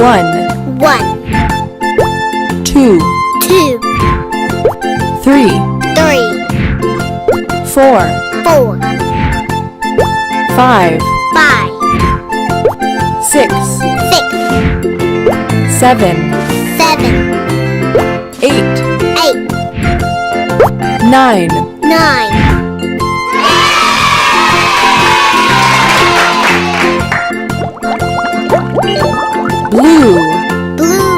1, 1, 2, 2, 3, 3, 4, 4, 5, 5, 6, 6, 7, 7, 8, 8, 9, 9, blue, blue,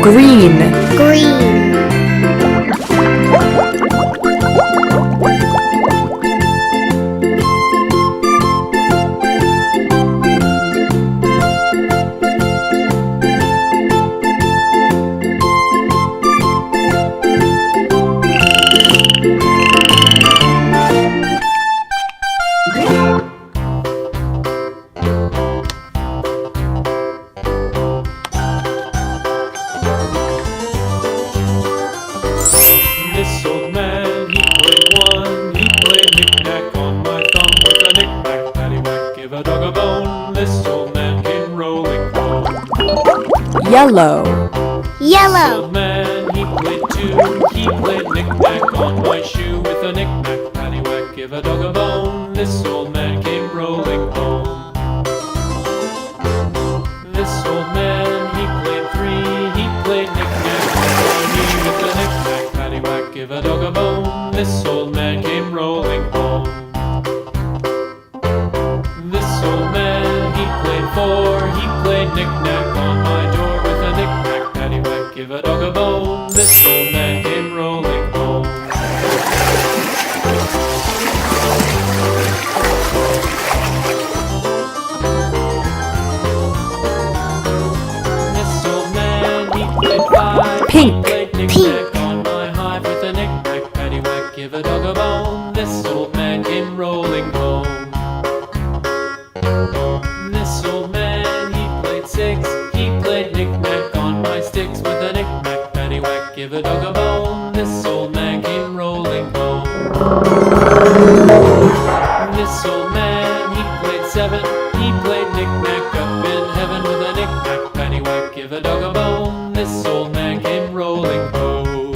green, green, This old man, he played one. He played knick-knack on my thumb with a knick-knack, paddywhack, give a dog a bone. This old man came rolling home. yellow, This yellow, old man, he played two. He played knick-knack on my shoe with a knick-knack, paddywhack, give a dog a bone. This old man came rolling home. This old man, he played three. He played knick-knack on my knee with a knick-knack, paddywhack, give a dog a bone. This old man came rolling home. This old man, he played four. He played knick-knack on my door with a knick-knack, paddywhack, give a dog a bone. This old man came rolling home. This old man, he played five. Pink. He played knick-knack on my hive with a knick-knack, paddywhack, give a dog a bone. This old man came rolling home. This old man, he played six. He played knick-knack on my sticks with a knick-knack, paddywhack, give a dog a bone. This old man came rolling home. This old man, he played seven. He played knick-knack up in heaven with a knick-knack, paddywhack, give a dog a bone. This old man came rolling home.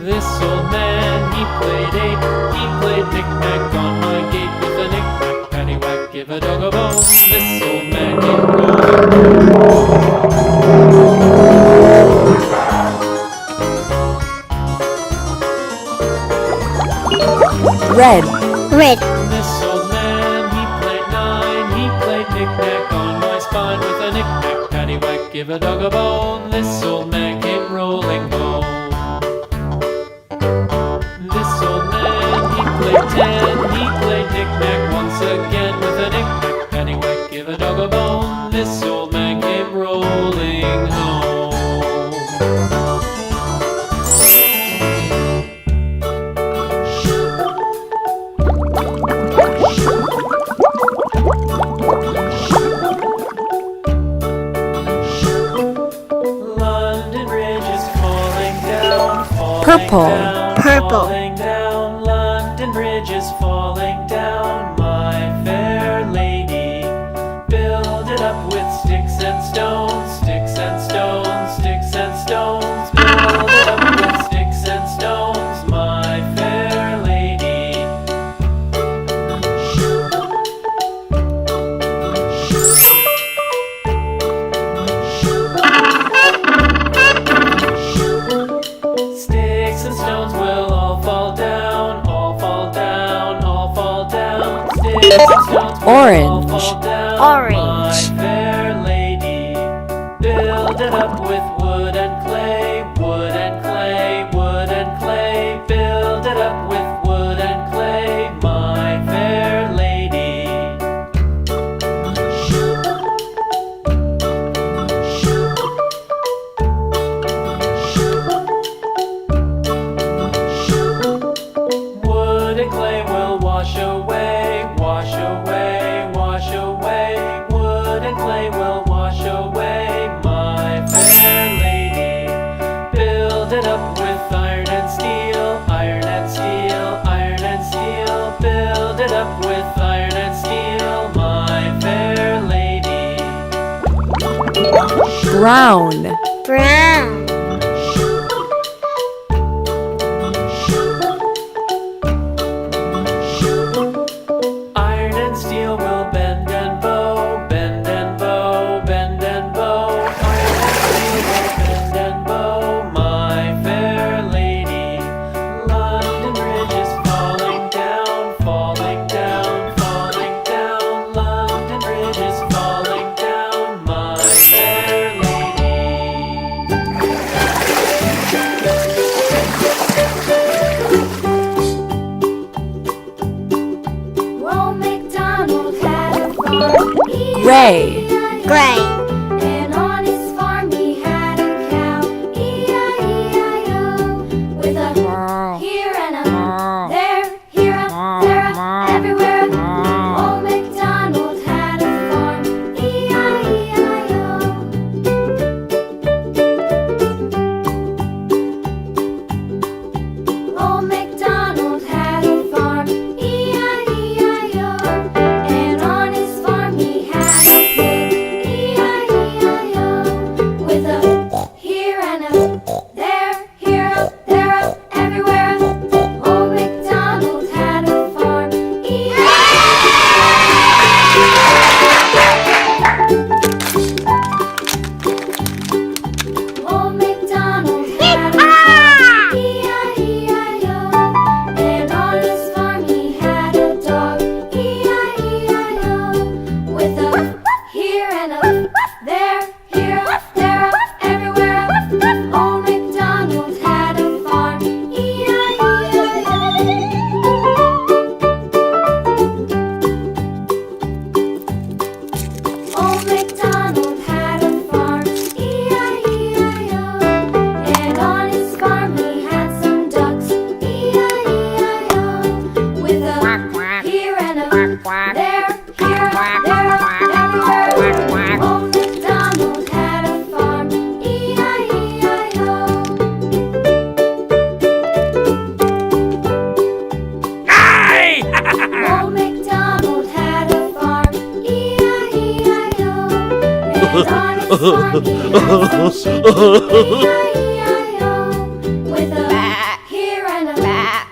This old man, he played eight. He played knick-knack on my gate with a knick-knack, paddywhack, give a dog a bone. This old man came rolling red, red, This old man, he played nine. He played knick-knack on my spine with a knick-knack, paddywhack, give a dog a bone. This old man came rolling home. This old man, he played ten. He played knick-knack once again with a knick-knack, paddywhack, give a dog a bone. This old man came rolling home. London Bridge is falling down, Purple. down, Purple. falling down. London Bridge is falling down, my fair lady. Build it up with sticks and stones, sticks and stones, sticks and stones. Build it up with sticks and stones, my fair lady. Sticks and stones will all fall down, all fall down, all fall down. Sticks and stones will all Orange. fall down, Orange. my fair lady. it up with wood and clay, wood and clay, wood and clay. Build it up with wood and clay, my fair lady. Wood and clay will wash away, wash away, wash away. Wood and clay will wash away, my fair lady. Build it up with iron and steel, iron and steel, iron and steel. Build it up with iron and steel, my fair lady. Brown. Brown. Iron and steel will bend and bow, bend and bow, bend and bow. Iron and steel will bend and bow, my fair lady. London Bridge is falling down, falling down, falling down. London Bridge is falling down, my fair lady. Old MacDonald had a farm. Gray. Gray. And on his farm he had a cow. E-I-E-I-O. With a here and a there, here a, there a, everywhere. Old MacDonald had a farm. E-I-E-I-O. Old MacDonald had a farm, E-I-E-I-O. And on his farm he had a pig, E-I-E-I-O. With a here and a there, here a, there a, everywhere. Old MacDonald had a farm, Old MacDonald had a farm, E-I-E-I-O. And on his farm he had a dog, E-I-E-I-O. With a here and a there, here a, there a, everywhere. Old MacDonald had a farm, E-I-E-I-O. Old MacDonald had a farm, E-I-E-I-O. And on his farm he had some ducks, E-I-E-I-O. With a here and a there, here, there, everywhere. Old MacDonald had a farm, E-I-E-I-O. Old MacDonald had a farm, E-I-E-I-O. And on his farm he had some sheep, E-I-E-I-O. With a here and a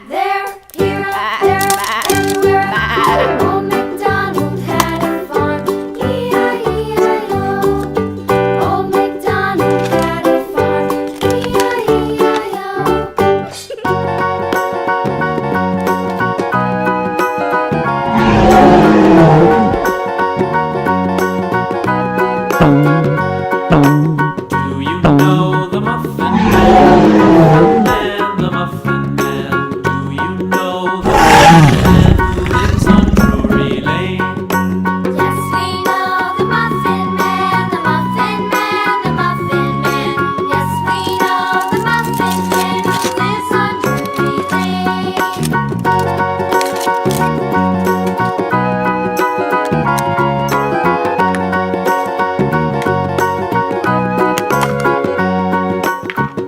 there, here, there, everywhere. Old MacDonald had a farm, E-I-E-I-O. Old MacDonald had a farm, E-I-E-I-O. Do you know the Muffin Man? The Muffin Man. Do you know the Muffin Man who lives on Drury Lane? Yes, we know the Muffin Man, the Muffin Man, the Muffin Man. Yes, we know the Muffin Man who lives on Drury Lane.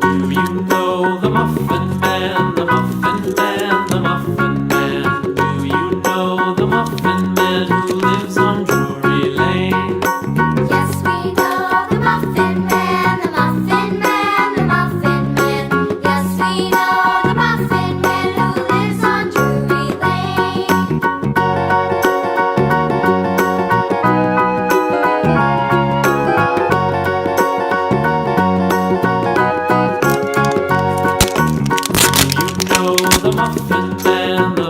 Do you know the Muffin Man? The Muffin Man, the Muffin Man. Do you know the Muffin Man who lives on Drury Lane? Yes, we know the Muffin Man, the Muffin Man, the Muffin Man. Yes, we know the Muffin Man who lives on Drury Lane. You know the Muffin Man, the